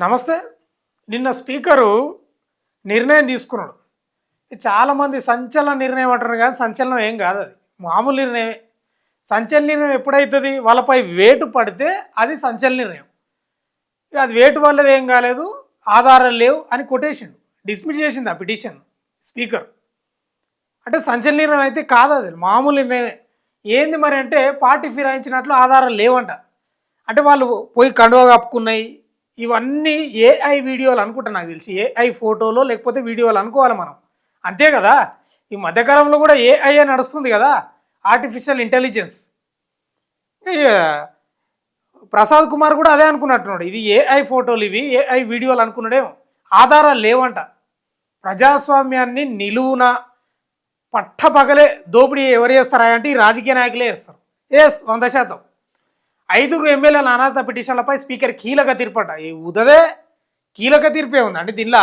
నమస్తే. నిన్న స్పీకరు నిర్ణయం తీసుకున్నాడు. ఇది చాలామంది సంచలన నిర్ణయం అంటారు కానీ సంచలనం ఏం కాదు, అది మామూలు నిర్ణయమే. సంచలన నిర్ణయం ఎప్పుడైతుంది, వాళ్ళపై వేటు పడితే అది సంచలన నిర్ణయం. ఇక అది వేటు వల్లది ఏం కాలేదు, ఆధారాలు లేవు అని కొటేషన్ డిస్మిస్ చేసింది ఆ పిటిషన్ స్పీకర్. అంటే సంచలన నిర్ణయం అయితే కాదు, అది మామూలు నిర్ణయమే. ఏంది మరి అంటే పార్టీ ఫిరాయించినట్లు ఆధారాలు లేవంట. అంటే వాళ్ళు పోయి కండువా కప్పుకున్నాయి, ఇవన్నీ ఏఐ వీడియోలు అనుకుంటా, నాకు తెలిసి ఏఐ ఫోటోలో లేకపోతే వీడియోలు అనుకోవాలి మనం, అంతే కదా. ఈ మధ్యకాలంలో కూడా ఏఐ నడుస్తుంది కదా, ఆర్టిఫిషియల్ ఇంటెలిజెన్స్. ప్రసాద్ కుమార్ కూడా అదే అనుకున్నట్టున్నాడు, ఇది ఏఐ ఫోటోలు, ఇవి ఏఐ వీడియోలు అనుకున్నాడేమో. ఆధారాలు లేవంట. ప్రజాస్వామ్యాన్ని నిలువున పట్టపగలే దోపిడీ ఎవరు చేస్తారా అంటే ఈ రాజకీయ నాయకులే చేస్తారు. 100%. 5 ఎమ్మెల్యేల అనాథ పిటిషన్లపై స్పీకర్ కీలక తీర్పట. ఈ ఉదదే కీలక తీర్పే ఉంది అంటే దీనిలో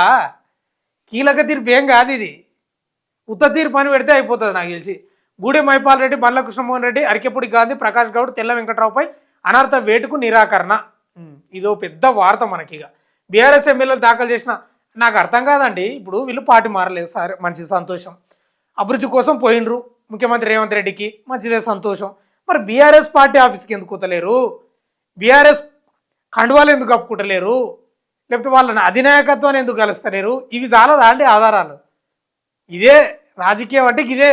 కీలక తీర్పు ఏం కాదు, ఇది ఉత్త తీర్పు అని పెడితే అయిపోతుంది నాకు తెలిసి. గూడెం మైపాల్ రెడ్డి, బండ్ల కృష్ణమోహన్ రెడ్డి, అరికెపూడి గాంధీ, ప్రకాష్ గౌడ్, తెల్ల వెంకట్రావుపై అనర్హత వేటుకు నిరాకరణ. ఇదో పెద్ద వార్త మనకి. ఇక బీఆర్ఎస్ ఎమ్మెల్యేలు దాఖలు చేసిన, నాకు అర్థం కాదండి. ఇప్పుడు వీళ్ళు పార్టీ మారలేదు, సరే మంచి సంతోషం. అభివృద్ధి కోసం పోయినరు ముఖ్యమంత్రి రేవంత్ రెడ్డికి, మంచిదే సంతోషం. మరి బీఆర్ఎస్ పార్టీ ఆఫీస్కి ఎందుకు కూతలేరు, బీఆర్ఎస్ కండువాలు ఎందుకు కప్పుకుంటలేరు, లేకపోతే వాళ్ళని అధినాయకత్వాన్ని ఎందుకు కలుస్తలేరు? ఇవి చాలదా అండి ఆధారాలు? ఇదే రాజకీయం అంటే ఇదే.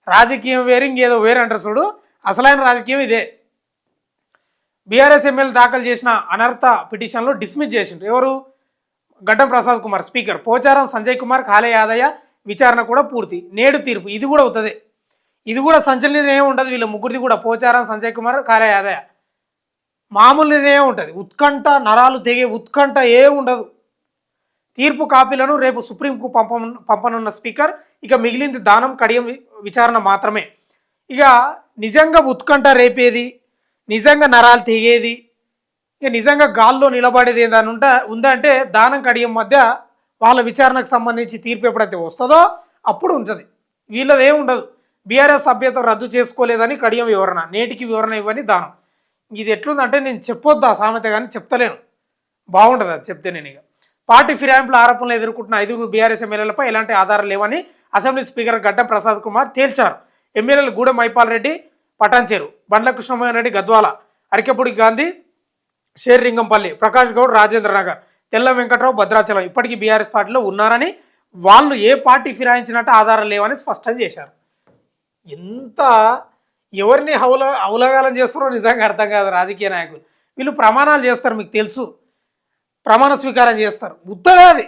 రాజకీయం వేరు, ఇంకేదో వేరు అంటారు చూడు, అసలైన రాజకీయం ఇదే. బీఆర్ఎస్ ఎమ్మెల్యే దాఖలు చేసిన అనర్హత పిటిషన్లో డిస్మిస్ చేసిండ్రు. ఎవరు? గడ్డం ప్రసాద్ కుమార్ స్పీకర్. పోచారం సంజయ్ కుమార్, కాలే యాదయ్య విచారణ కూడా పూర్తి, నేడు తీర్పు. ఇది కూడా అవుతుంది, ఇది కూడా సంచలన నిర్ణయం ఉంటుంది. వీళ్ళ ముగ్గురిది కూడా, పోచారం సంజయ్ కుమార్, కాలే యాదయ్య, మామూలు నిర్ణయం ఉంటుంది. ఉత్కంఠ, నరాలు తెగే ఉత్కంఠ ఏ ఉండదు. తీర్పు కాపీలను రేపు సుప్రీంకు పంపనున్న స్పీకర్. ఇక మిగిలింది దానం, కడియం విచారణ మాత్రమే. ఇక నిజంగా ఉత్కంఠ రేపేది, నిజంగా నరాలు తెగేది, ఇక నిజంగా గాల్లో నిలబడేది ఏదైనా ఉందంటే దానం కడియం మధ్య వాళ్ళ విచారణకు సంబంధించి తీర్పు ఎప్పుడైతే వస్తుందో అప్పుడు ఉంటుంది. వీళ్ళది ఏమి ఉండదు. బీఆర్ఎస్ సభ్యత రద్దు చేసుకోలేదని కడియం వివరణ, నేటికి వివరణ ఇవ్వని దానం. ఇది ఎట్లుందంటే నేను చెప్పొద్దు ఆ సామెత, కానీ చెప్తలేను, బాగుంటుంది అది చెప్తే. నేను ఇక పార్టీ ఫిరాయింపుల ఆరోపణలు ఎదుర్కొంటున్న 5 బీఆర్ఎస్ ఎమ్మెల్యేలపై ఎలాంటి ఆధారాలు లేవని అసెంబ్లీ స్పీకర్ గడ్డం ప్రసాద్ కుమార్ తేల్చారు. ఎమ్మెల్యేలు గూడెం మైపాల్ రెడ్డి పటాన్చేరు, బండ్ల కృష్ణమోహన్ రెడ్డి గద్వాల, అరికెపూడి గాంధీ షేర్లింగంపల్లి, ప్రకాష్ గౌడ్ రాజేంద్ర నగర్, తెల్ల వెంకట్రావు భద్రాచలం ఇప్పటికీ బీఆర్ఎస్ పార్టీలో ఉన్నారని, వాళ్ళు ఏ పార్టీ ఫిరాయించినట్టు ఆధారాలు లేవని స్పష్టం చేశారు. ఎంత ఎవరిని అవలగాలం చేస్తారో నిజంగా అర్థం కాదు రాజకీయ నాయకులు. వీళ్ళు ప్రమాణాలు చేస్తారు, మీకు తెలుసు, ప్రమాణ స్వీకారం చేస్తారు. ఉత్తరే అది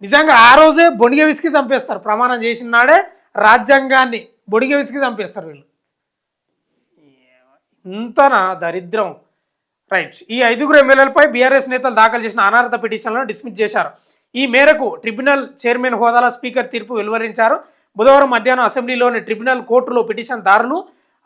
నిజంగా ఆ రోజే బొడిగ విసికి చంపేస్తారు. ప్రమాణం చేసిన నాడే రాజ్యాంగాన్ని బొడిగ విసికి చంపేస్తారు వీళ్ళు. ఇంతనా దరిద్రం. రైట్. ఈ 5 ఎమ్మెల్యేలపై బీఆర్ఎస్ నేతలు దాఖలు చేసిన అనర్హత పిటిషన్లను డిస్మిస్ చేశారు. ఈ మేరకు ట్రిబ్యునల్ చైర్మన్ హోదాలో స్పీకర్ తీర్పు వెలువరించారు. బుధవారం మధ్యాహ్నం అసెంబ్లీలోని ట్రిబ్యునల్ కోర్టులో పిటిషన్దారులు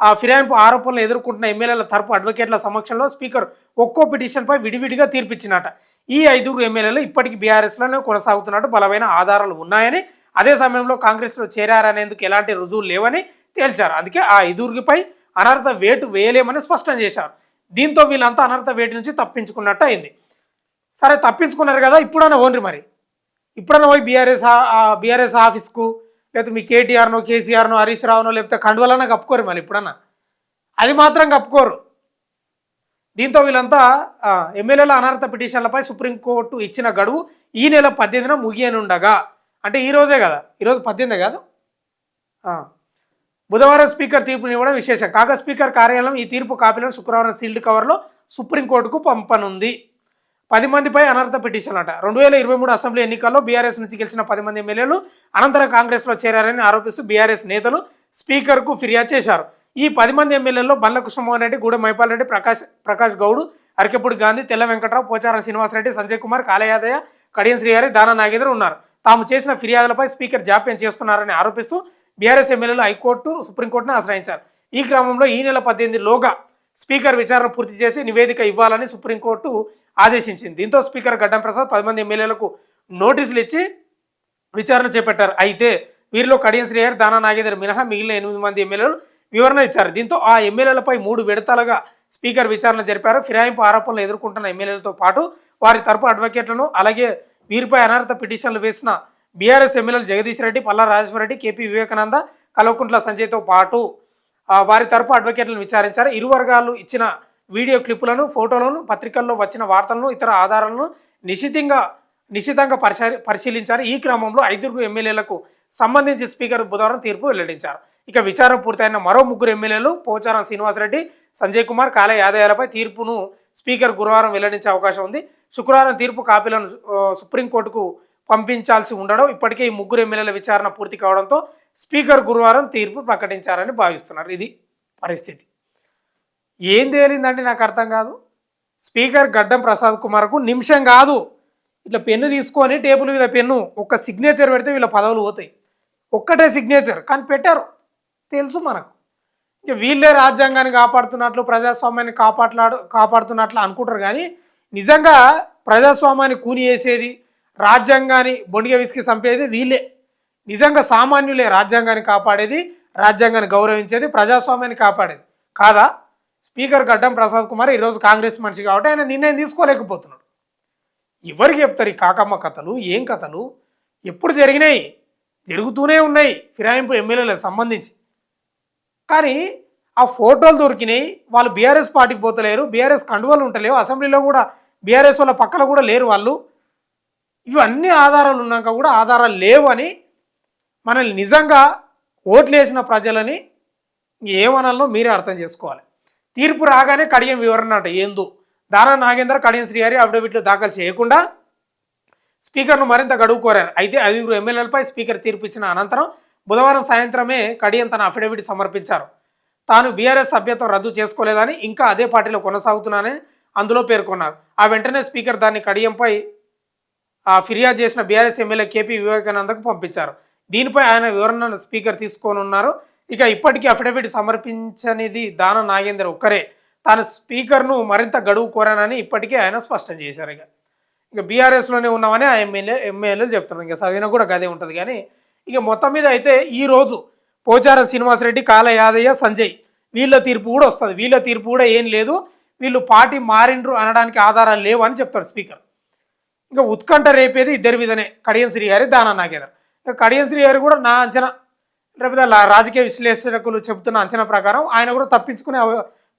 ఆ ఫిరాయింపు ఆరోపణలు ఎదుర్కొంటున్న ఎమ్మెల్యేల తరపు అడ్వకేట్ల సమక్షంలో స్పీకర్ ఒక్కో పిటిషన్పై విడివిడిగా తీర్పిచ్చినట. ఈ 5 ఎమ్మెల్యేలు ఇప్పటికీ బీఆర్ఎస్లోనే కొనసాగుతున్నట్టు బలమైన ఆధారాలు ఉన్నాయని, అదే సమయంలో కాంగ్రెస్లో చేరారనేందుకు ఎలాంటి రుజువులు లేవని తేల్చారు. అందుకే ఆ 5పై అనర్హత వేటు వేయలేమని స్పష్టం చేశారు. దీంతో వీళ్ళంతా అనర్హత వేటి నుంచి తప్పించుకున్నట్టు అయింది. సరే తప్పించుకున్నారు కదా, ఇప్పుడన్నా ఓన్రి, మరి ఇప్పుడన్నా పోయి బీఆర్ఎస్ ఆఫీస్కు, లేకపోతే మీ కేటీఆర్నో, కేసీఆర్నో, హరీష్ రావునో, లేకపోతే కండువలన్నా కప్పుకోరు. మరి ఇప్పుడన్నా అది మాత్రం కప్పుకోరు. దీంతో వీళ్ళంతా ఎమ్మెల్యేల అనర్హత పిటిషన్లపై సుప్రీంకోర్టు ఇచ్చిన గడువు ఈ నెల 18న ముగియనుండగా, అంటే ఈరోజే కదా, ఈరోజు 18 కాదు, బుధవారం స్పీకర్ తీర్పునివ్వడం విశేషం. కాగా స్పీకర్ కార్యాలయం ఈ తీర్పు కాపీలను శుక్రవారం సీల్డ్ కవర్లో సుప్రీంకోర్టుకు పంపనుంది. 10 మందిపై అనర్హత పిటిషన్ అట. 2023 అసెంబ్లీ ఎన్నికల్లో బీఆర్ఎస్ నుంచి గెలిచిన 10 మంది ఎమ్మెల్యేలు అనంతరం కాంగ్రెస్లో చేరారని ఆరోపిస్తూ బీఆర్ఎస్ నేతలు స్పీకర్కు ఫిర్యాదు చేశారు. ఈ 10 మంది ఎమ్మెల్యేల్లో బండ్ల కృష్ణమోహన్ రెడ్డి, గూడెం మైపాల్ రెడ్డి, ప్రకాష్ గౌడ్, అరికెపూడి గాంధీ, తెల్ల వెంకట్రావు, పోచారం శ్రీనివాసరెడ్డి, సంజయ్ కుమార్, కాలే యాదయ్య, కడియం శ్రీహరి, దానా నాగేంద్ర ఉన్నారు. తాము చేసిన ఫిర్యాదులపై స్పీకర్ జాప్యం చేస్తున్నారని ఆరోపిస్తూ బీఆర్ఎస్ ఎమ్మెల్యేలు హైకోర్టు, సుప్రీంకోర్టును ఆశ్రయించారు. ఈ క్రమంలో ఈ నెల 18లోగా స్పీకర్ విచారణ పూర్తి చేసి నివేదిక ఇవ్వాలని సుప్రీంకోర్టు ఆదేశించింది. దీంతో స్పీకర్ గడ్డం ప్రసాద్ 10 మంది ఎమ్మెల్యేలకు నోటీసులు ఇచ్చి విచారణ చేపట్టారు. అయితే వీరిలో కడియం శ్రీహరి, దానా నాగేంద్ర మినహా మిగిలిన 8 మంది ఎమ్మెల్యేలు వివరణ ఇచ్చారు. దీంతో ఆ ఎమ్మెల్యేలపై 3 విడతలుగా స్పీకర్ విచారణ జరిపారు. ఫిరాయింపు ఆరోపణలు ఎదుర్కొంటున్న ఎమ్మెల్యేలతో పాటు వారి తరపు అడ్వకేట్లను, అలాగే వీరిపై అనర్హత పిటిషన్లు వేసిన బీఆర్ఎస్ ఎమ్మెల్యేలు జగదీష్ రెడ్డి, పల్లా రాజేశ్వరరెడ్డి, కేపీ వివేకానంద, కల్వకుంట్ల సంజయ్తో పాటు వారి తరపు అడ్వకేట్లను విచారించారు. ఇరు వర్గాలు ఇచ్చిన వీడియో క్లిప్పులను, ఫోటోలను, పత్రికల్లో వచ్చిన వార్తలను, ఇతర ఆధారాలను నిశితంగా పరిశీలించారు. ఈ క్రమంలో 5 ఎమ్మెల్యేలకు సంబంధించి స్పీకర్ బుధవారం తీర్పు వెల్లడించారు. ఇక విచారణ పూర్తయిన మరో 3 ఎమ్మెల్యేలు పోచారం శ్రీనివాసరెడ్డి, సంజయ్ కుమార్, కాళ యాదయ్యలపై తీర్పును స్పీకర్ గురువారం వెల్లడించే అవకాశం ఉంది. శుక్రవారం తీర్పు కాపీలను సుప్రీంకోర్టుకు పంపించాల్సి ఉండడం, ఇప్పటికే ఈ 3 ఎమ్మెల్యేల విచారణ పూర్తి కావడంతో స్పీకర్ గురువారం తీర్పు ప్రకటించారని భావిస్తున్నారు. ఇది పరిస్థితి. ఏం తేలిందంటే నాకు అర్థం కాదు. స్పీకర్ గడ్డం ప్రసాద్ కుమార్కు నిమిషం కాదు, ఇట్లా పెన్ను తీసుకొని టేబుల్ మీద పెన్ను ఒక్క సిగ్నేచర్ పెడితే వీళ్ళ పదవులు పోతాయి. ఒక్కటే సిగ్నేచర్ కానీ పెట్టారు. తెలుసు మనకు. ఇక వీళ్ళే రాజ్యాంగాన్ని కాపాడుతున్నట్లు, ప్రజాస్వామ్యాన్ని కాపాడుతున్నట్లు అనుకుంటారు. కానీ నిజంగా ప్రజాస్వామ్యాన్ని కూని వేసేది, రాజ్యాంగాన్ని బొండిగా విసికి చంపేది వీళ్ళే. నిజంగా సామాన్యులే రాజ్యాంగాన్ని కాపాడేది, రాజ్యాంగాన్ని గౌరవించేది, ప్రజాస్వామ్యాన్ని కాపాడేది కాదా? స్పీకర్ గడ్డం ప్రసాద్ కుమార్ ఈరోజు కాంగ్రెస్ మనిషి కాబట్టి ఆయన నిర్ణయం తీసుకోలేకపోతున్నాడు. ఎవరికి చెప్తారు ఈ కాకమ్మ కథలు? ఏం కథలు? ఎప్పుడు జరిగినాయి? జరుగుతూనే ఉన్నాయి ఫిరాయింపు ఎమ్మెల్యేలకు సంబంధించి. కానీ ఆ ఫోటోలు దొరికినాయి. వాళ్ళు బీఆర్ఎస్ పార్టీకి పోతలేరు, బీఆర్ఎస్ కండువలు ఉంటలేవు, అసెంబ్లీలో కూడా బీఆర్ఎస్ వాళ్ళ పక్కన కూడా లేరు వాళ్ళు. ఇవన్నీ ఆధారాలు ఉన్నాక కూడా ఆధారాలు లేవు అని మనల్ని నిజంగా ఓట్లు వేసిన ప్రజలని ఏమనాలో మీరే అర్థం చేసుకోవాలి. తీర్పు రాగానే కడియం వివరణ అంట ఏందో దానా నాగేంద్ర, కడియం శ్రీహరి అఫిడవిట్లు దాఖలు చేయకుండా స్పీకర్ను మరింత గడువు కోరారు. అయితే 5 ఎమ్మెల్యేలపై స్పీకర్ తీర్పు ఇచ్చిన అనంతరం బుధవారం సాయంత్రమే కడియం తన అఫిడవిట్ సమర్పించారు. తాను బీఆర్ఎస్ సభ్యత్వం రద్దు చేసుకోలేదని, ఇంకా అదే పార్టీలో కొనసాగుతున్నానని అందులో పేర్కొన్నారు. ఆ వెంటనే స్పీకర్ దాన్ని కడియంపై ఫిర్యాదు చేసిన బీఆర్ఎస్ ఎమ్మెల్యే కేపీ వివేకానందకు పంపించారు. దీనిపై ఆయన వివరణను స్పీకర్ తీసుకోనున్నారు. ఇక ఇప్పటికీ అఫిడవిట్ సమర్పించనిది దాన నాగేందర్ ఒక్కరే. తాను స్పీకర్ను మరింత గడువు కోరానని ఇప్పటికే ఆయన స్పష్టం చేశారు. ఇక బీఆర్ఎస్లోనే ఉన్నామని ఆ ఎమ్మెల్యేలు చెప్తున్నారు. ఇక చదివినా కూడా గదే ఉంటుంది. కానీ ఇక మొత్తం మీద అయితే ఈరోజు పోచారం శ్రీనివాసరెడ్డి, కాళ యాదయ్య, సంజయ్ వీళ్ళ తీర్పు కూడా వస్తుంది. వీళ్ళ తీర్పు కూడా ఏం లేదు, వీళ్ళు పార్టీ మారిండ్రు అనడానికి ఆధారాలు లేవు అని చెప్తారు స్పీకర్. ఇంకా ఉత్కంఠ రేపేది ఇద్దరి మీదనే, కడియం శ్రీహరి, దానా నాగేందర్. ఇంకా కడియం శ్రీహరి కూడా నా అంచనా, లేకపోతే రాజకీయ విశ్లేషకులు చెబుతున్న అంచనా ప్రకారం ఆయన కూడా తప్పించుకునే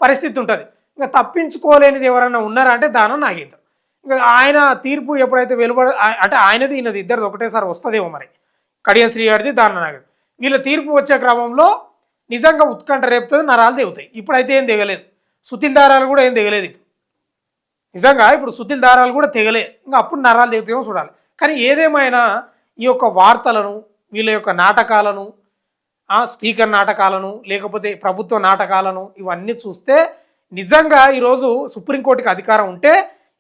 పరిస్థితి ఉంటుంది. ఇంకా తప్పించుకోలేనిది ఎవరైనా ఉన్నారా అంటే దానా నాగేందర్. ఇంకా ఆయన తీర్పు ఎప్పుడైతే అంటే ఆయనది ఈయనది ఇద్దరిది ఒకటేసారి వస్తుందేమో మరి, కడియం శ్రీహరిది, దానా నాగేందర్. వీళ్ళ తీర్పు వచ్చే క్రమంలో నిజంగా ఉత్కంఠ రేపుతుంది, నరాలు దిగుతాయి. ఇప్పుడైతే ఏం దిగలేదు, సుతిల్ దారాలు కూడా ఏం దిగలేదు. నిజంగా ఇప్పుడు సుతిల్ దారాలు కూడా తెగలే, ఇంకా అప్పుడు నరాలు దిగుతాయేమో చూడాలి. కానీ ఏదేమైనా ఈ యొక్క వార్తలను, వీళ్ళ యొక్క నాటకాలను, స్పీకర్ నాటకాలను, లేకపోతే ప్రభుత్వ నాటకాలను ఇవన్నీ చూస్తే నిజంగా ఈరోజు సుప్రీంకోర్టుకి అధికారం ఉంటే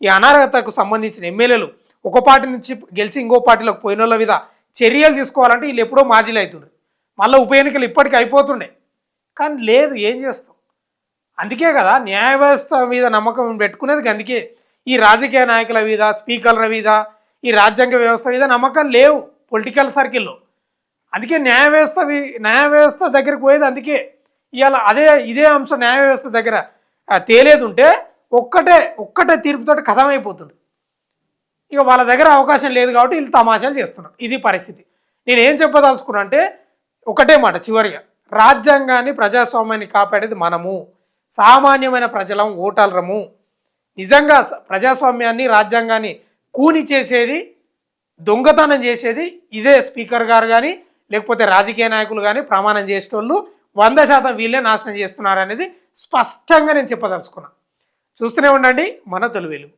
ఈ అనర్హతకు సంబంధించిన ఎమ్మెల్యేలు ఒక పార్టీ నుంచి గెలిచి ఇంకో పార్టీలోకి పోయిన వాళ్ళ మీద చర్యలు తీసుకోవాలంటే వీళ్ళు ఎప్పుడో మాజీలు అవుతుండ్రు, మళ్ళీ ఉప ఎన్నికలు ఇప్పటికీ అయిపోతుండే. కానీ లేదు, ఏం చేస్తాం? అందుకే కదా న్యాయ వ్యవస్థ మీద నమ్మకం పెట్టుకునేది. అందుకే ఈ రాజకీయ నాయకుల మీద, స్పీకర్ల మీద, ఈ రాజ్యాంగ వ్యవస్థ మీద నమ్మకం లేవు పొలిటికల్ సర్కిల్లో. అందుకే న్యాయ వ్యవస్థ దగ్గరికి పోయేది. అందుకే ఇవాళ ఇదే అంశం న్యాయ వ్యవస్థ దగ్గర తేలేదు ఉంటే ఒక్కటే తీర్పుతో కథమైపోతుంది. ఇక వాళ్ళ దగ్గర అవకాశం లేదు కాబట్టి వీళ్ళు తమాషాలు చేస్తున్నారు. ఇది పరిస్థితి. నేను ఏం చెప్పదలుచుకున్నా అంటే ఒకటే మాట చివరిగా, రాజ్యాంగాన్ని, ప్రజాస్వామ్యాన్ని కాపాడేది మనము, సామాన్యమైన ప్రజలం, ఓటర్లము. నిజంగా ప్రజాస్వామ్యాన్ని, రాజ్యాంగాన్ని కూని చేసేది, దొంగతనం చేసేది ఇదే స్పీకర్ గారు కానీ, లేకపోతే రాజకీయ నాయకులు కానీ ప్రమాణం చేసేటోళ్ళు 100% వీళ్ళే నాశనం చేస్తున్నారు అనేది స్పష్టంగా నేను చెప్పదలుచుకున్నా. చూస్తూనే ఉండండి మన తొలి వెలుగు.